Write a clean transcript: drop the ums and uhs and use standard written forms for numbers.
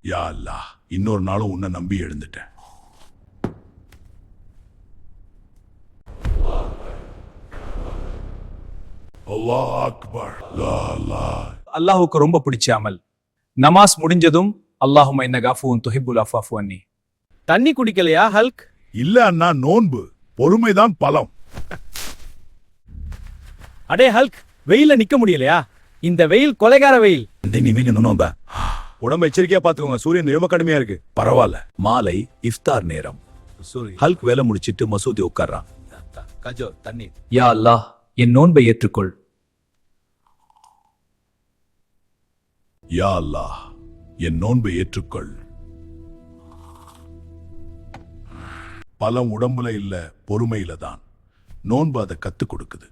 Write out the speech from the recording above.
யா அல்லாஹ், இன்னொரு நாளும் உன்னை நம்பி எழுந்துட்டேன். அல்லாஹ் அக்பர். லா இலாஹ. அல்லாஹுக்கு ரொம்ப பிடிச்ச அமல். நமாஸ் முடிஞ்சதும் அல்லாஹும்ம இன்னக அஃபூன் துஹிப்புல் அஃபு ஃபஅஃபு அன்னி. தண்ணி குடிக்கலையா ஹல்க்? இல்ல அண்ணா, நோன்பு. பொறுமைதான் பலம். அடே ஹல்க், வெயில்ல நிக்க முடியலையா? இந்த வெயில் கொலைகார வெயில். உடம்பு எச்சரிக்கையா பாத்துக்கோங்க, சூரியன் ரொம்ப கடுமையா இருக்கு. பரவாயில்ல. மாலை இஃப்தார் நேரம். ஹல்க் வேலை முடிச்சிட்டு மசூதி உட்கார்றான். தண்ணீர். யா அல்லாஹ், என் நோன்பை ஏற்றுக்கொள். யா அல்லாஹ், என் நோன்பை ஏற்றுக்கொள். பலம் உடம்புல இல்ல, பொறுமையில தான். நோன்பு அதை கத்துக் கொடுக்குது.